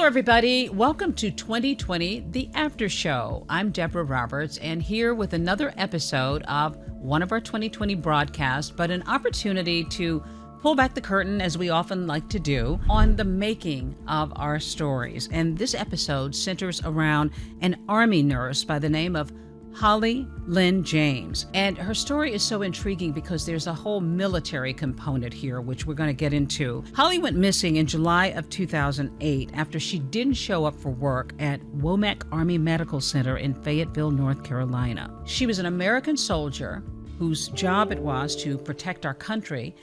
Hello, everybody. Welcome to 2020, The After Show. I'm Deborah Roberts, and here with another episode of one of our 2020 broadcasts, but an opportunity to pull back the curtain, as we often like to do, on the making of our stories. And this episode centers around an Army nurse by the name of Holley Lynn James. And her story is so intriguing because there's a whole military component here, which we're going to get into. Holley went missing in July of 2008 after she didn't show up for work at Womack Army Medical Center in Fayetteville, North Carolina. She was an American soldier whose job it was to protect our country,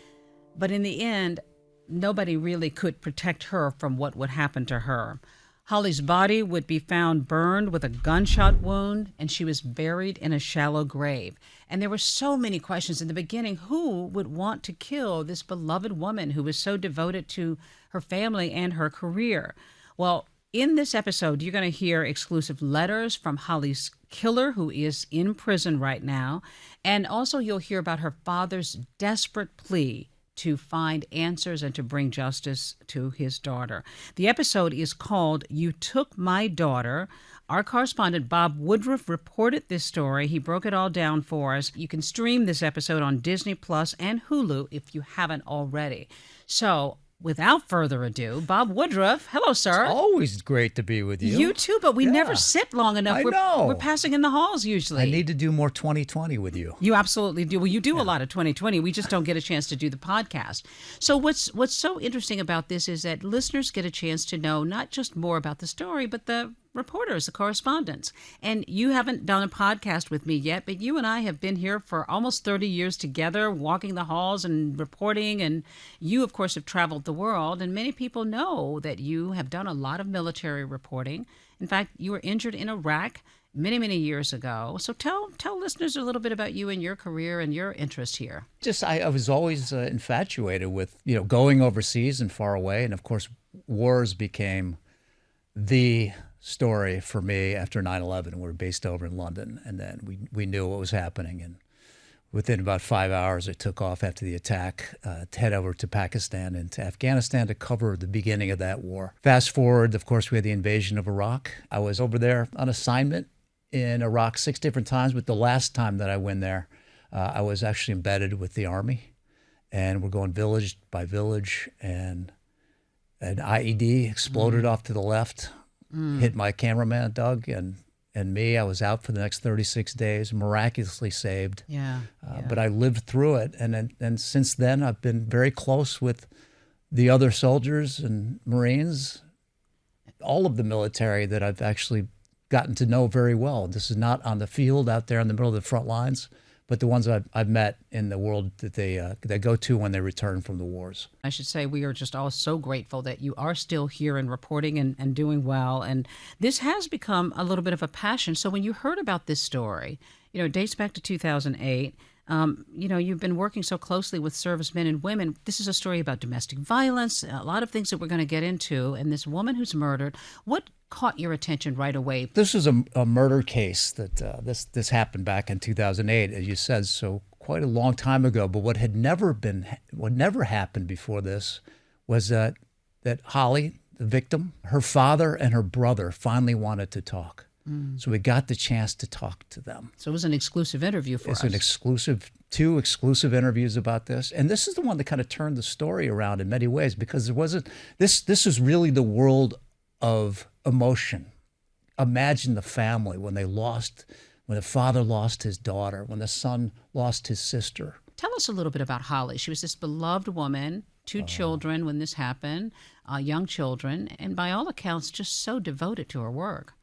but in the end, nobody really could protect her from what would happen to her. Holley's body would be found burned with a gunshot wound, and she was buried in a shallow grave. And there were so many questions in the beginning. Who would want to kill this beloved woman who was so devoted to her family and her career? Well, in this episode, you're going to hear exclusive letters from Holley's killer, who is in prison right now. And also you'll hear about her father's desperate plea to find answers and to bring justice to his daughter. The episode is called You Took My Daughter. Our correspondent, Bob Woodruff, reported this story. He broke it all down for us. You can stream this episode on Disney Plus and Hulu if you haven't already. So, without further ado, Bob Woodruff. Hello, sir. It's always great to be with you. You too, but we never sit long enough. I know. We're passing in the halls usually. I need to do more 2020 with you. You absolutely do. Well, you do a lot of 2020. We just don't get a chance to do the podcast. So what's so interesting about this is that listeners get a chance to know not just more about the story, but the reporters, the correspondents. And you haven't done a podcast with me yet, but you and I have been here for almost 30 years together, walking the halls and reporting. And you, of course, have traveled the world. And many people know that you have done a lot of military reporting. In fact, you were injured in Iraq many, many years ago. So tell listeners a little bit about you and your career and your interest here. I was always infatuated with, going overseas and far away. And of course, wars became the story for me after 9/11. We were based over in London, and then we knew what was happening. And within about 5 hours, I took off after the attack to head over to Pakistan and to Afghanistan to cover the beginning of that war. Fast forward, of course, we had the invasion of Iraq. I was over there on assignment in Iraq 6 different times, but the last time that I went there, I was actually embedded with the Army, and we're going village by village, and an IED exploded off to the left, hit my cameraman, Doug, and me. I was out for the next 36 days, miraculously saved. But I lived through it. And since then, I've been very close with the other soldiers and Marines, all of the military that I've actually gotten to know very well. This is not on the field out there in the middle of the front lines, but the ones I've met in the world that they go to when they return from the wars. I should say we are just all so grateful that you are still here and reporting and doing well. And this has become a little bit of a passion. So when you heard about this story, it dates back to 2008. You've been working so closely with servicemen and women. This is a story about domestic violence, a lot of things that we're going to get into. And this woman who's murdered, what caught your attention right away? This is a murder case that this happened back in 2008, as you said, so quite a long time ago. But what never happened before this was that Holley, the victim, her father and her brother finally wanted to talk. So we got the chance to talk to them. So it was an exclusive interview for us. It's two exclusive interviews about this. And this is the one that kind of turned the story around in many ways, because this is really the world of emotion. Imagine the family when the father lost his daughter, when the son lost his sister. Tell us a little bit about Holley. She was this beloved woman, 2 children when this happened, young children, and by all accounts, just so devoted to her work.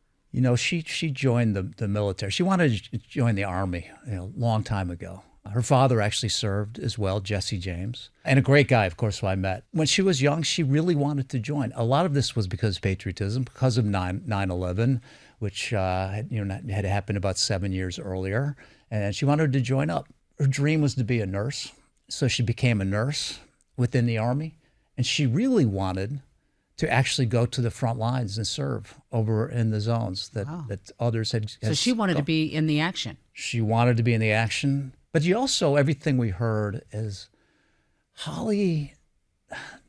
She joined the military. She wanted to join the Army a long time ago. Her father actually served as well, Jesse James, and a great guy, of course, who I met. When she was young, she really wanted to join. A lot of this was because of patriotism, because of 9/11, which had happened about 7 years earlier, and she wanted to join up. Her dream was to be a nurse, so she became a nurse within the Army, and she really wanted to actually go to the front lines and serve over in the zones that others had. So she wanted to be in the action. She wanted to be in the action. But you also, everything we heard is Holley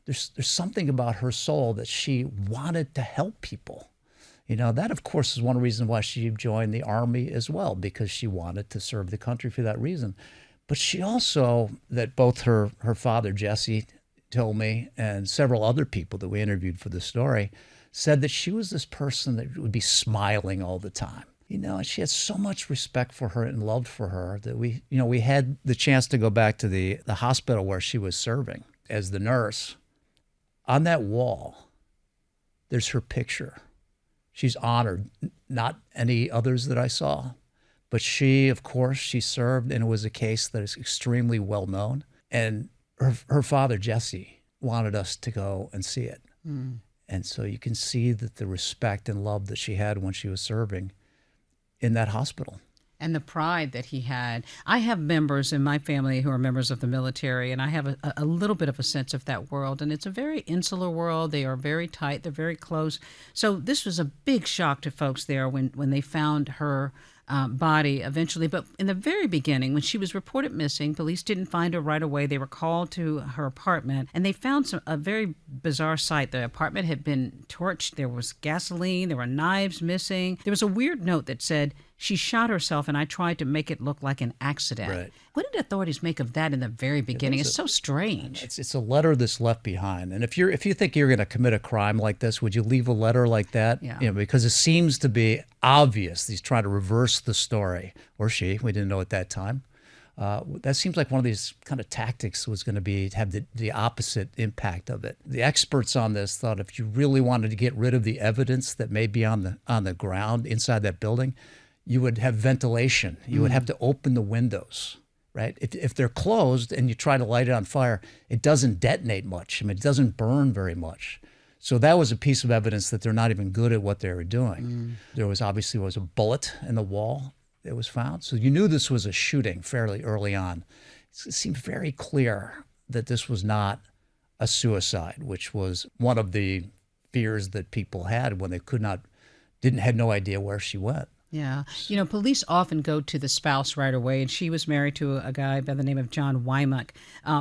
there's something about her soul that she wanted to help people. That, of course, is one reason why she joined the Army as well, because she wanted to serve the country for that reason. But she also, that both her father, Jesse, told me, and several other people that we interviewed for the story, said that she was this person that would be smiling all the time. And she had so much respect for her and love for her that we had the chance to go back to the hospital where she was serving as the nurse. On that wall, there's her picture. She's honored, not any others that I saw, but she, of course, she served, and it was a case that is extremely well known. And her father, Jesse, wanted us to go and see it. Mm. And so you can see that the respect and love that she had when she was serving in that hospital. And the pride that he had. I have members in my family who are members of the military, and I have a little bit of a sense of that world. And it's a very insular world. They are very tight. They're very close. So this was a big shock to folks there when they found her body eventually. But in the very beginning, when she was reported missing, police didn't find her right away. They were called to her apartment, and they found a very bizarre sight. The apartment had been torched. There was gasoline. There were knives missing. There was a weird note that said, "She shot herself, and I tried to make it look like an accident." Right. What did authorities make of that in the very beginning? It's so strange. It's a letter that's left behind. And if you think you're going to commit a crime like this, would you leave a letter like that? Yeah. Because it seems to be obvious he's trying to reverse the story, or she. We didn't know at that time. That seems like one of these kind of tactics was going to have the opposite impact of it. The experts on this thought if you really wanted to get rid of the evidence that may be on the ground inside that building, you would have ventilation. You would have to open the windows, right? If they're closed and you try to light it on fire, it doesn't detonate much. It doesn't burn very much. So that was a piece of evidence that they're not even good at what they were doing. There was obviously a bullet in the wall that was found. So you knew this was a shooting fairly early on. It seemed very clear that this was not a suicide, which was one of the fears that people had when they had no idea where she went. Yeah. Police often go to the spouse right away, and she was married to a guy by the name of John Womack.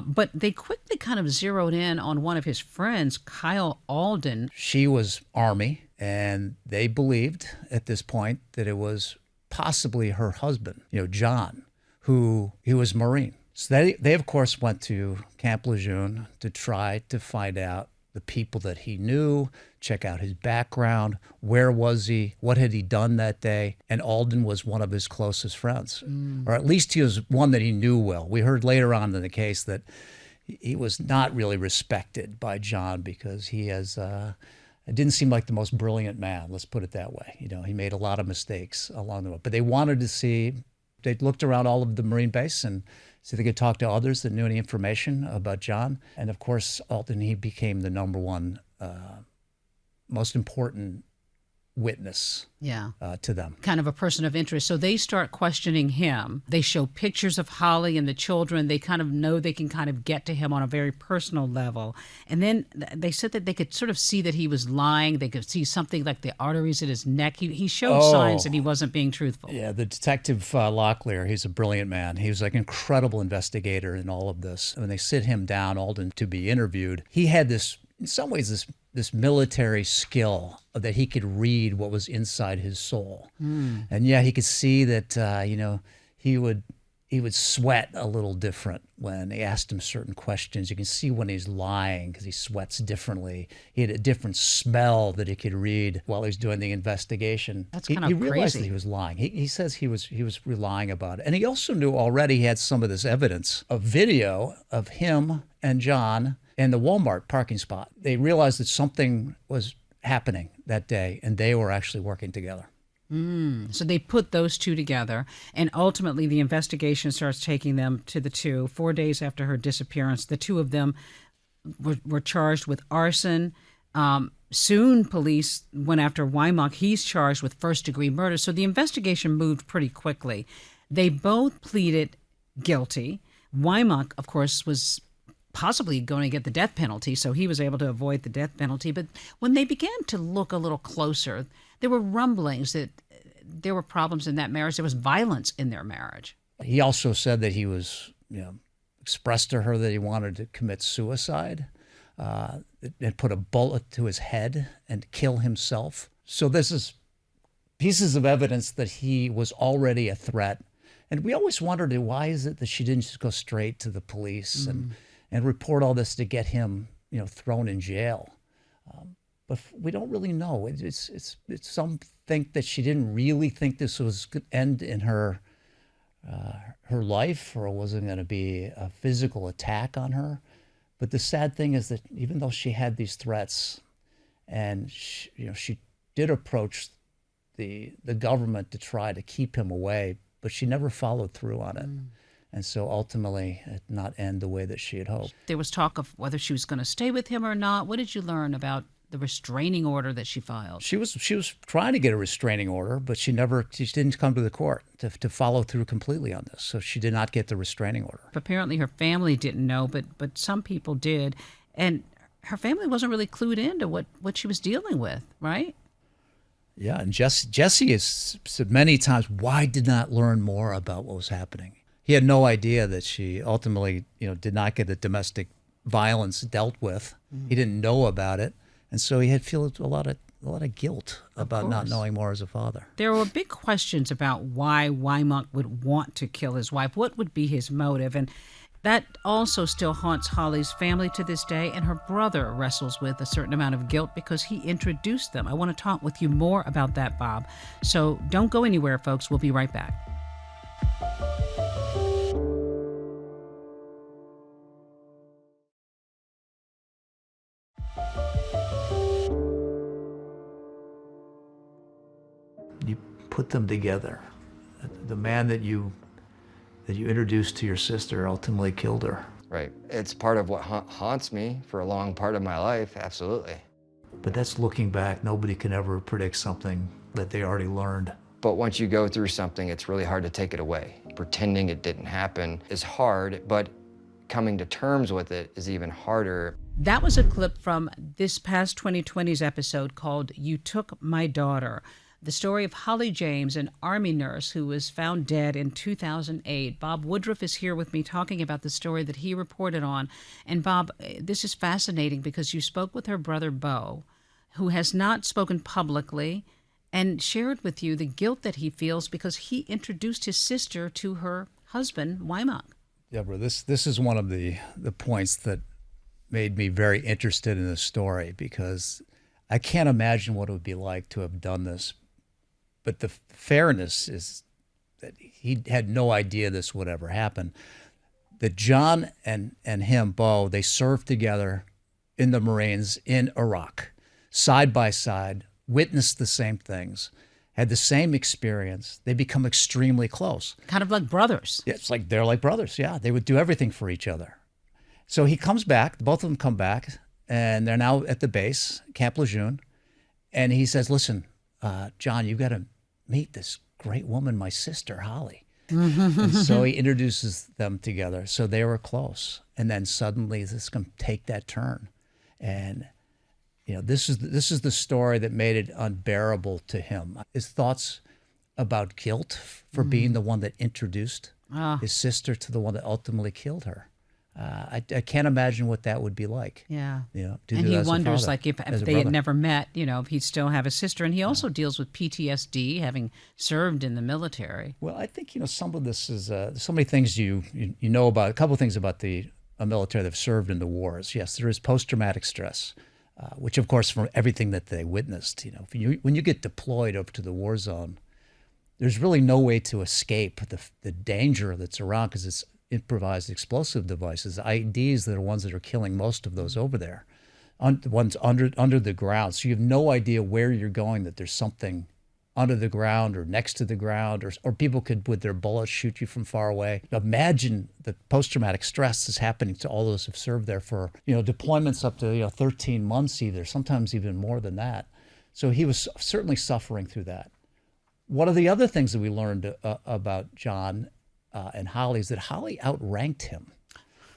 But they quickly kind of zeroed in on one of his friends, Kyle Alden. She was Army, and they believed at this point that it was possibly her husband, John, he was Marine. So they of course went to Camp Lejeune to try to find out the people that he knew, check out his background, where was he, what had he done that day, and Alden was one of his closest friends, or at least he was one that he knew well. We heard later on in the case that he was not really respected by John because it didn't seem like the most brilliant man, let's put it that way. He made a lot of mistakes along the way, but they wanted to see, they looked around all of the Marine base and see if they could talk to others that knew any information about John. And of course, Alden, he became the number one most important witness to them. Kind of a person of interest. So they start questioning him. They show pictures of Holley and the children. They kind of know they can kind of get to him on a very personal level. And then they said that they could sort of see that he was lying. They could see something like the arteries in his neck. He showed signs that he wasn't being truthful. Yeah, the detective Locklear, he's a brilliant man. He was like an incredible investigator in all of this. When they sit him down, Alden, to be interviewed, he had this, in some ways, this military skill that he could read what was inside his soul. And he could see that, he would sweat a little different when they asked him certain questions. You can see when he's lying because he sweats differently. He had a different smell that he could read while he was doing the investigation. That's kind of crazy. He realized that he was lying. He says he was lying about it. And he also knew already he had some of this evidence, a video of him and John in the Walmart parking spot. They realized that something was happening that day, and they were actually working together. So they put those two together, and ultimately the investigation starts taking them to the two. 4 days after her disappearance, the two of them were charged with arson. Soon police went after Womack. He's charged with first-degree murder. So the investigation moved pretty quickly. They both pleaded guilty. Womack, of course, was possibly going to get the death penalty, so he was able to avoid the death penalty. But when they began to look a little closer, there were rumblings that there were problems in that marriage. There was violence in their marriage. He also said that he was, expressed to her that he wanted to commit suicide. and put a bullet to his head and kill himself. So this is pieces of evidence that he was already a threat. And we always wondered, why is it that she didn't just go straight to the police and report all this to get him, thrown in jail? But we don't really know. It's some think that she didn't really think this was going to end in her life, or wasn't going to be a physical attack on her. But the sad thing is that even though she had these threats, and she did approach the government to try to keep him away, but she never followed through on it. And so ultimately it did not end the way that she had hoped. There was talk of whether she was going to stay with him or not. What did you learn about the restraining order that she filed? She was trying to get a restraining order, but she didn't come to the court to follow through completely on this. So she did not get the restraining order. Apparently her family didn't know, but some people did. And her family wasn't really clued into what she was dealing with, right? Yeah, and Jesse has said many times, why did not learn more about what was happening? He had no idea that she ultimately, did not get the domestic violence dealt with. He didn't know about it. And so he had felt a lot of guilt about not knowing more as a father. There were big questions about why Womack would want to kill his wife. What would be his motive? And that also still haunts Holley's family to this day, and her brother wrestles with a certain amount of guilt because he introduced them. I want to talk with you more about that, Bob. So don't go anywhere, folks. We'll be right back. You put them together. The man that you introduced to your sister ultimately killed her. Right. It's part of what haunts me for a long part of my life, absolutely. But that's looking back. Nobody can ever predict something that they already learned. But once you go through something, it's really hard to take it away. Pretending it didn't happen is hard, but coming to terms with it is even harder. That was a clip from this past 2020's episode called You Took My Daughter. The story of Holley James, an Army nurse who was found dead in 2008. Bob Woodruff is here with me talking about the story that he reported on. And Bob, this is fascinating because you spoke with her brother, Bo, who has not spoken publicly, and shared with you the guilt that he feels because he introduced his sister to her husband, Womack. Deborah, this is one of the points that made me very interested in this story, because I can't imagine what it would be like to have done this. But the fairness is that he had no idea this would ever happen. That John and him, Bo, they served together in the Marines in Iraq, side by side, witnessed the same things, had the same experience. They become extremely close. Kind of like brothers. Yeah, it's like they're like brothers, yeah. They would do everything for each other. So he comes back, both of them come back, and they're now at the base, Camp Lejeune, and he says, listen, John, you've got to meet this great woman, my sister, Holley. And so he introduces them together. So they were close. And then suddenly this can take that turn. And, this is the story that made it unbearable to him. His thoughts about guilt for being the one that introduced his sister to the one that ultimately killed her. I can't imagine what that would be like. Yeah. And he wonders, father, like, if they had never met, if he'd still have a sister. And he also deals with PTSD, having served in the military. Well, I think, some of this is so many things you know about, a couple of things about the military that have served in the wars. Yes, there is post-traumatic stress, which, of course, from everything that they witnessed, when you get deployed over to the war zone, there's really no way to escape the danger that's around, because it's improvised explosive devices, IEDs, that are ones that are killing most of those over there, ones under the ground. So you have no idea where you're going, that there's something under the ground or next to the ground, or people could, with their bullets, shoot you from far away. Imagine the post-traumatic stress is happening to all those who've served there for, deployments up to 13 months either, sometimes even more than that. So he was certainly suffering through that. One of the other things that we learned about John and Holley is that Holley outranked him.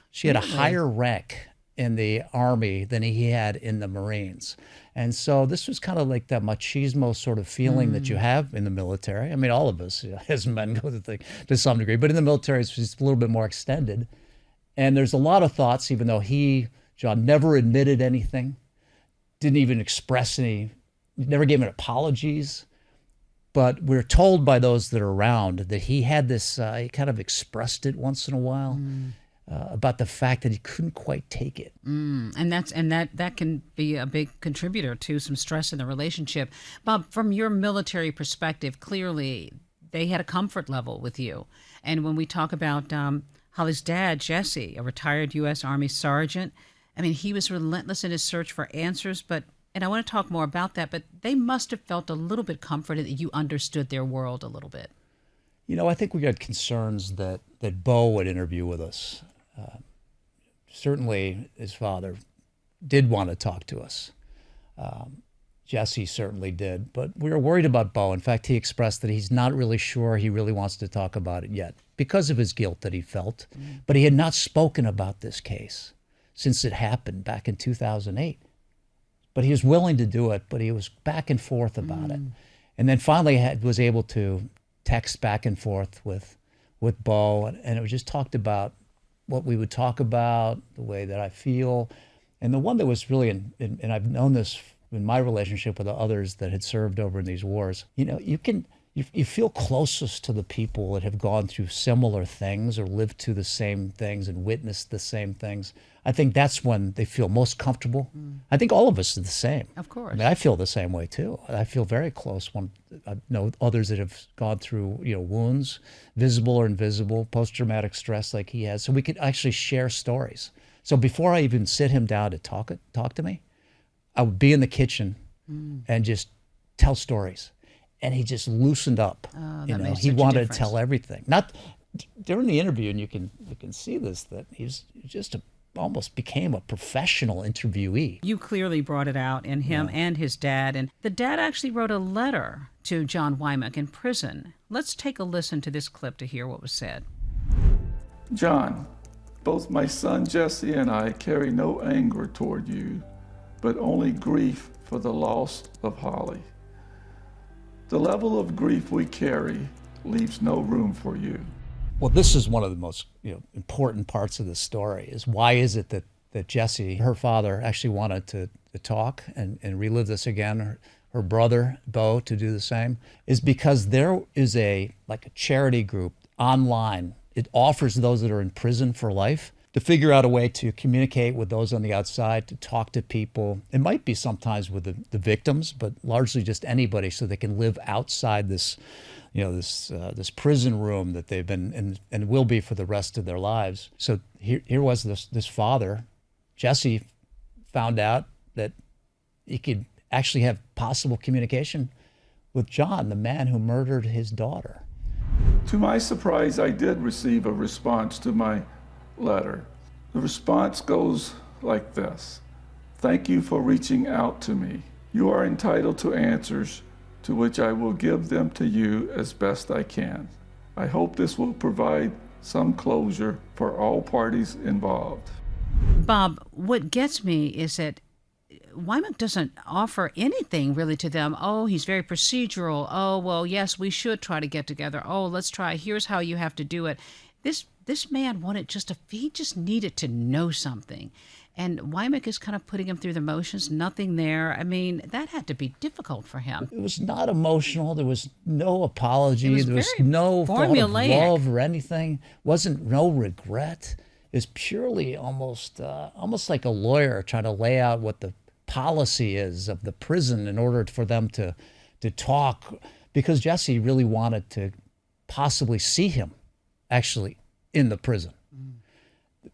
She had a higher rank in the Army than he had in the Marines. And so this was kind of like that machismo sort of feeling that you have in the military. I mean, all of us as men go to some degree, but in the military it's just a little bit more extended. And there's a lot of thoughts, even though he John never admitted anything, didn't even express any, never gave any apologies. But we're told by those that are around that he had this, he kind of expressed it once in a while about the fact that he couldn't quite take it. And that can be a big contributor to some stress in the relationship. Bob, from your military perspective, clearly they had a comfort level with you. And when we talk about Holley's dad, Jesse, a retired U.S. Army sergeant, I mean, he was relentless in his search for answers, and I want to talk more about that, but they must have felt a little bit comforted that you understood their world a little bit. You know, I think we had concerns that Bo would interview with us. Certainly his father did want to talk to us. Jesse certainly did, but we were worried about Bo. In fact, he expressed that he's not really sure he really wants to talk about it yet because of his guilt that he felt, but he had not spoken about this case since it happened back in 2008. But he was willing to do it, but he was back and forth about it. And then finally was able to text back and forth with Bo, and it was just talked about what we would talk about, the way that I feel. And the one that was really, and I've known this in my relationship with the others that had served over in these wars, you know, you feel closest to the people that have gone through similar things or lived through the same things and witnessed the same things. I think that's when they feel most comfortable. I think all of us are the same. Of course. I mean, I feel the same way too. I feel very close when I know others that have gone through, you know, wounds, visible or invisible, post-traumatic stress like he has. So we could actually share stories. So before I even sit him down to talk to me, I would be in the kitchen and just tell stories. And he just loosened up. You know, he wanted to tell everything. Not during the interview, and you can see this, that he's just almost became a professional interviewee. You clearly brought it out in him and his dad. And the dad actually wrote a letter to John Womack in prison. Let's take a listen to this clip to hear what was said. John, both my son Jesse and I carry no anger toward you, but only grief for the loss of Holley. The level of grief we carry leaves no room for you. Well, this is one of the most important parts of the story, is why is it that Jessie, her father, actually wanted to talk and relive this again, her brother, Bo, to do the same, is because there is a charity group online. It offers those that are in prison for life to figure out a way to communicate with those on the outside, to talk to people. It might be sometimes with the victims, but largely just anybody, so they can live outside this, this prison room that they've been and will be for the rest of their lives. So here was this father. Jesse found out that he could actually have possible communication with John, the man who murdered his daughter. To my surprise, I did receive a response to my letter. The response goes like this: "Thank you for reaching out to me. You are entitled to answers, to which I will give them to you as best I can. I hope this will provide some closure for all parties involved." Bob, what gets me is that Womack doesn't offer anything really to them. Oh, he's very procedural. Oh, well, yes, we should try to get together. Oh, let's try. Here's how you have to do it. This man wanted he just needed to know something. And Womack is kind of putting him through the motions, nothing there. I mean, that had to be be difficult for him. It was not emotional. There was no apology. There was no thought of formulaic. love or anything. Wasn't no regret. It's purely almost like a lawyer trying to lay out what the policy is of the prison in order for them to talk, because Jesse really wanted to possibly see him actually in the prison.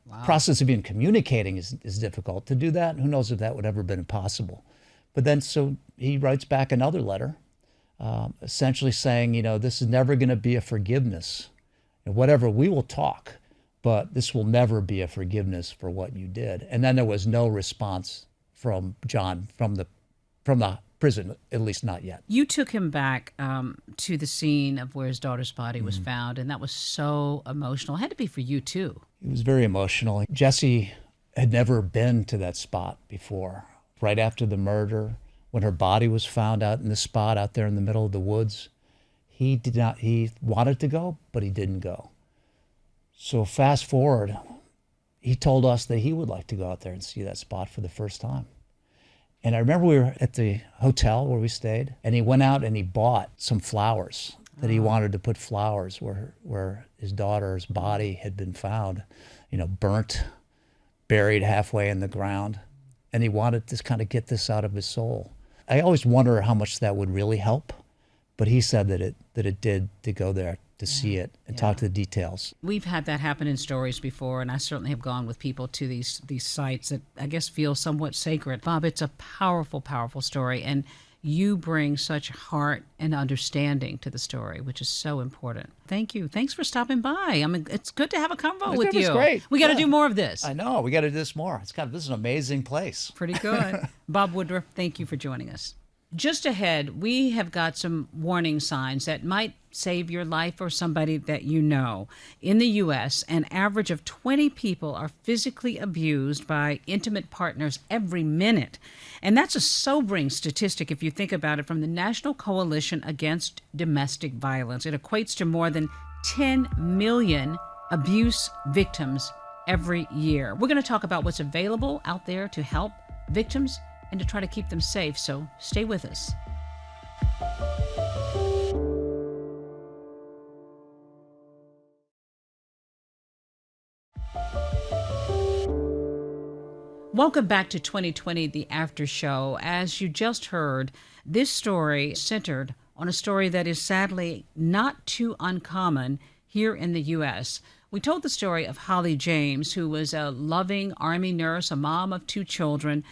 Wow. The process of even communicating is difficult. To do that, who knows if that would ever been possible. But then so he writes back another letter essentially saying, this is never going to be a forgiveness. And whatever, we will talk, but this will never be a forgiveness for what you did. And then there was no response from John, from the prison, at least not yet. You took him back to the scene of where his daughter's body was found, and that was so emotional. It had to be for you, too. It was very emotional. Jesse had never been to that spot before. Right after the murder, when her body was found out in the spot out there in the middle of the woods, he wanted to go, but he didn't go. So fast forward he told us that he would like to go out there and see that spot for the first time. And I remember we were at the hotel where we stayed, and he went out and he bought some flowers that he wanted to put flowers where his daughter's body had been found, burnt, buried halfway in the ground. And he wanted to kind of get this out of his soul. I always wonder how much that would really help, but he said that it did, to go there to see it and talk to the details. We've had that happen in stories before, and I certainly have gone with people to these sites that I guess feel somewhat sacred. Bob, it's a powerful, powerful story, and you bring such heart and understanding to the story, which is so important. Thank you. Thanks for stopping by. I mean, it's good to have a convo with you. It was great. We got to do more of this. I know. We got to do this more. This is an amazing place. Pretty good. Bob Woodruff, thank you for joining us. Just ahead, we have got some warning signs that might save your life or somebody that you know. In the U.S., an average of 20 people are physically abused by intimate partners every minute. And that's a sobering statistic if you think about it, from the National Coalition Against Domestic Violence. It equates to more than 10 million abuse victims every year. We're going to talk about what's available out there to help victims and to try to keep them safe, so stay with us. Welcome back to 2020, the After Show. As you just heard, this story centered on a story that is sadly not too uncommon here in the U.S. We told the story of Holley James, who was a loving Army nurse, a mom of 2 children,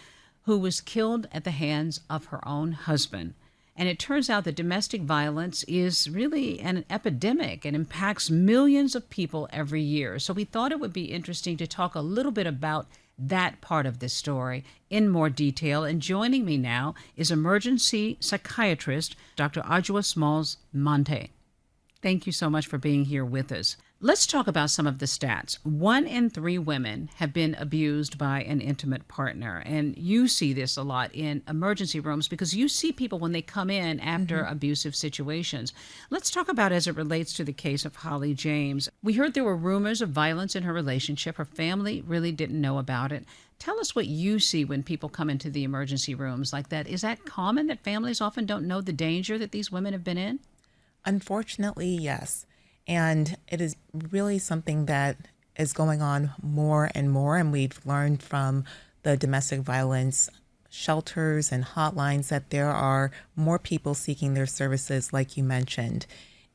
who was killed at the hands of her own husband. And it turns out that domestic violence is really an epidemic and impacts millions of people every year. So we thought it would be interesting to talk a little bit about that part of this story in more detail. And joining me now is emergency psychiatrist Dr. Ajwa Smalls-Monte. Thank you so much for being here with us. Let's talk about some of the stats. 1 in 3 women have been abused by an intimate partner. And you see this a lot in emergency rooms because you see people when they come in after abusive situations. Let's talk about as it relates to the case of Holley James. We heard there were rumors of violence in her relationship. Her family really didn't know about it. Tell us what you see when people come into the emergency rooms like that. Is that common that families often don't know the danger that these women have been in? Unfortunately, yes. And it is really something that is going on more and more. And we've learned from the domestic violence shelters and hotlines that there are more people seeking their services, like you mentioned.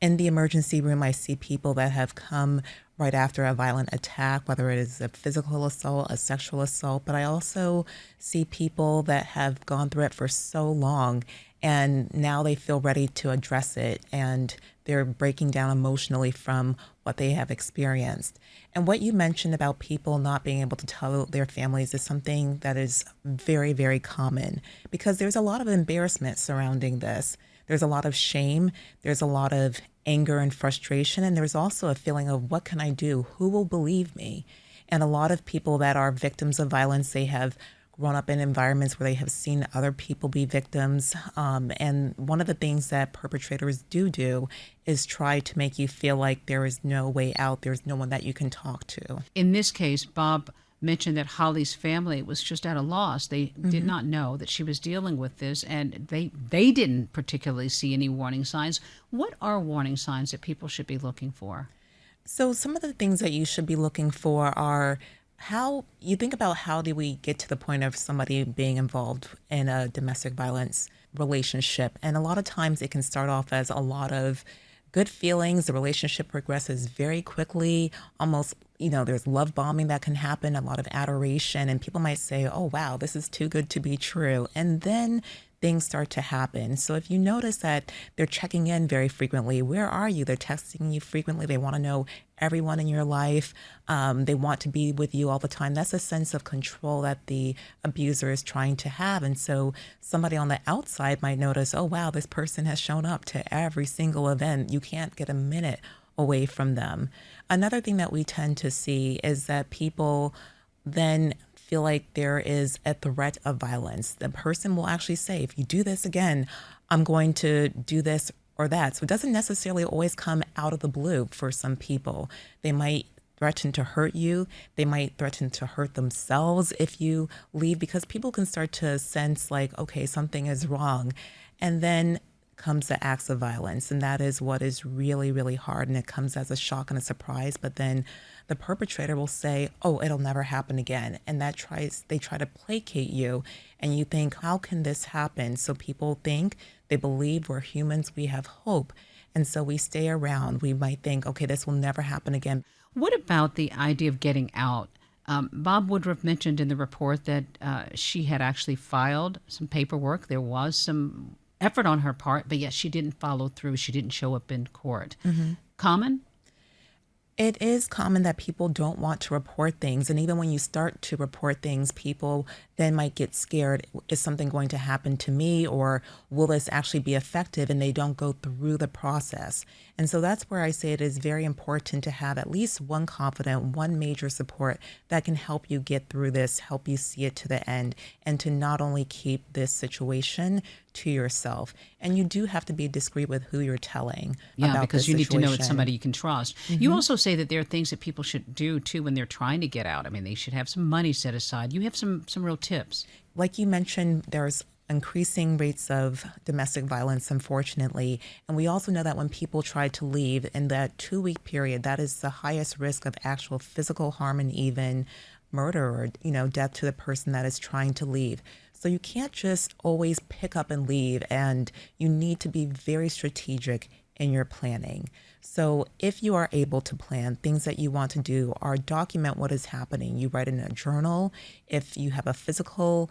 In the emergency room, I see people that have come right after a violent attack, whether it is a physical assault, a sexual assault, but I also see people that have gone through it for so long and now they feel ready to address it and they're breaking down emotionally from what they have experienced. And what you mentioned about people not being able to tell their families is something that is very, very common because there's a lot of embarrassment surrounding this. There's a lot of shame. There's a lot of anger and frustration. And there's also a feeling of, what can I do? Who will believe me? And a lot of people that are victims of violence, they have grown up in environments where they have seen other people be victims. And one of the things that perpetrators do is try to make you feel like there is no way out. There's no one that you can talk to. In this case, Bob mentioned that Holley's family was just at a loss. They did not know that she was dealing with this, and they didn't particularly see any warning signs. What are warning signs that people should be looking for? So some of the things that you should be looking for are how you think about how do we get to the point of somebody being involved in a domestic violence relationship. And a lot of times it can start off as a lot of good feelings. The relationship progresses very quickly, almost, there's love bombing that can happen, a lot of adoration, and people might say, oh, wow, this is too good to be true. And then things start to happen. So if you notice that they're checking in very frequently, where are you? They're texting you frequently. They want to know everyone in your life. They want to be with you all the time. That's a sense of control that the abuser is trying to have. And so somebody on the outside might notice, oh, wow, this person has shown up to every single event. You can't get a minute away from them. Another thing that we tend to see is that people then feel like there is a threat of violence. The person will actually say, if you do this again, I'm going to do this or that. So it doesn't necessarily always come out of the blue for some people. They might threaten to hurt you. They might threaten to hurt themselves if you leave, because people can start to sense like, okay, something is wrong. And then comes the acts of violence. And that is what is really, really hard. And it comes as a shock and a surprise. But then the perpetrator will say, oh, it'll never happen again. And they try to placate you. And you think, how can this happen? So people think, they believe we're humans, we have hope. And so we stay around. We might think, okay, this will never happen again. What about the idea of getting out? Bob Woodruff mentioned in the report that she had actually filed some paperwork. There was some effort on her part, but yet she didn't follow through. She didn't show up in court. Mm-hmm. Common? It is common that people don't want to report things. And even when you start to report things, people then might get scared. Is something going to happen to me, or will this actually be effective? And they don't go through the process. And so that's where I say it is very important to have at least one confidant, one major support that can help you get through this, help you see it to the end, and to not only keep this situation to yourself. And you do have to be discreet with who you're telling about because you this need to know it's situation. somebody you can trust. Mm-hmm. You also say that there are things that people should do, too, when they're trying to get out. I mean, they should have some money set aside. You have some real tips. Like you mentioned, there's increasing rates of domestic violence, unfortunately. And we also know that when people try to leave in that 2-week period, that is the highest risk of actual physical harm and even murder or, death to the person that is trying to leave. So you can't just always pick up and leave, and you need to be very strategic in your planning. So if you are able to plan, things that you want to do are document what is happening. You write in a journal. If you have a physical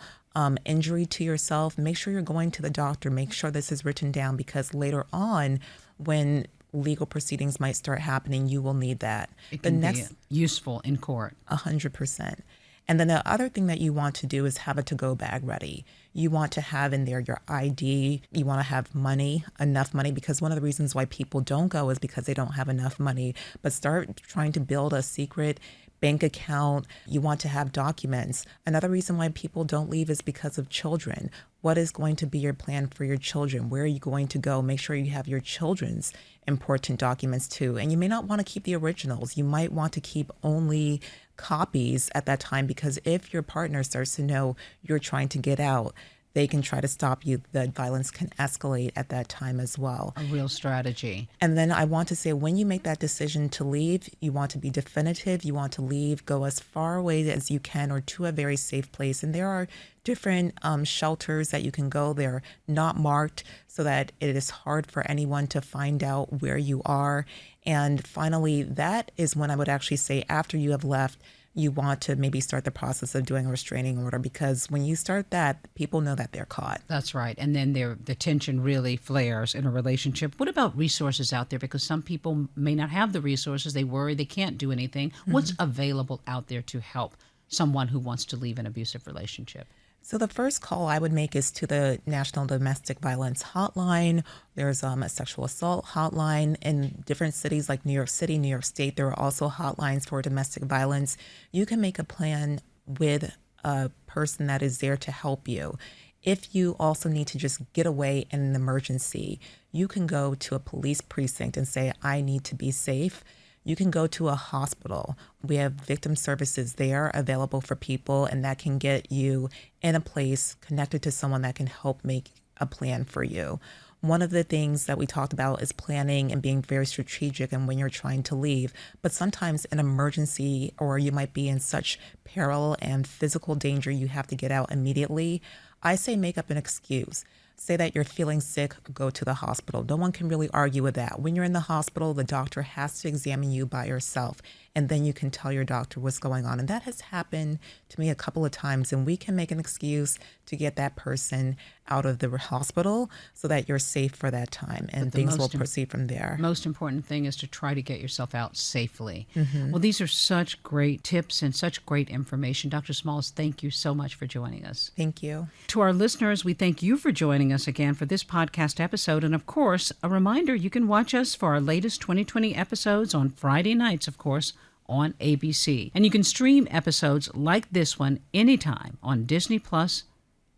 injury to yourself, make sure you're going to the doctor. Make sure this is written down, because later on, when legal proceedings might start happening, you will need that. It can be useful in court. 100%. And then the other thing that you want to do is have a to-go bag ready. You want to have in there your ID. You want to have money, enough money, because one of the reasons why people don't go is because they don't have enough money. But start trying to build a secret bank account. You want to have documents. Another reason why people don't leave is because of children. What is going to be your plan for your children? Where are you going to go? Make sure you have your children's important documents too. And you may not want to keep the originals. You might want to keep only copies at that time, because if your partner starts to know you're trying to get out, they can try to stop you. The violence can escalate at that time as well. A real strategy. And then I want to say, when you make that decision to leave, you want to be definitive. You want to leave, go as far away as you can, or to a very safe place. And there are different shelters that you can go. They're not marked so that it is hard for anyone to find out where you are. And finally, that is when I would actually say, after you have left, you want to maybe start the process of doing a restraining order, because when you start that, people know that they're caught. That's right. And then the tension really flares in a relationship. What about resources out there? Because some people may not have the resources. They worry they can't do anything. Mm-hmm. What's available out there to help someone who wants to leave an abusive relationship? So the first call I would make is to the National Domestic Violence Hotline. There's a sexual assault hotline in different cities like New York City, New York State. There are also hotlines for domestic violence. You can make a plan with a person that is there to help you. If you also need to just get away in an emergency, you can go to a police precinct and say, I need to be safe. You can go to a hospital. We have victim services there available for people, and that can get you in a place connected to someone that can help make a plan for you. One of the things that we talked about is planning and being very strategic and when you're trying to leave. But sometimes an emergency, or you might be in such peril and physical danger you have to get out immediately, I say make up an excuse. Say that you're feeling sick, go to the hospital. No one can really argue with that. When you're in the hospital, the doctor has to examine you by yourself, and then you can tell your doctor what's going on. And that has happened to me a couple of times, and we can make an excuse to get that person out of the hospital so that you're safe for that time, and things will proceed from there. Most important thing is to try to get yourself out safely. Mm-hmm. Well, these are such great tips and such great information. Dr. Smalls, thank you so much for joining us. Thank you. To our listeners, we thank you for joining us again for this podcast episode. And of course, a reminder, you can watch us for our latest 2020 episodes on Friday nights, of course, on ABC. And you can stream episodes like this one anytime on Disney Plus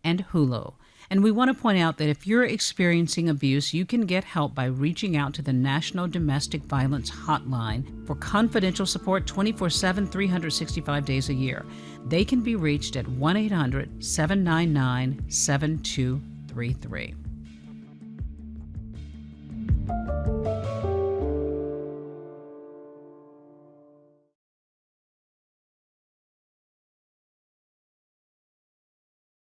and Hulu. And we want to point out that if you're experiencing abuse, you can get help by reaching out to the National Domestic Violence Hotline for confidential support 24/7, 365 days a year. They can be reached at 1-800-799-7233.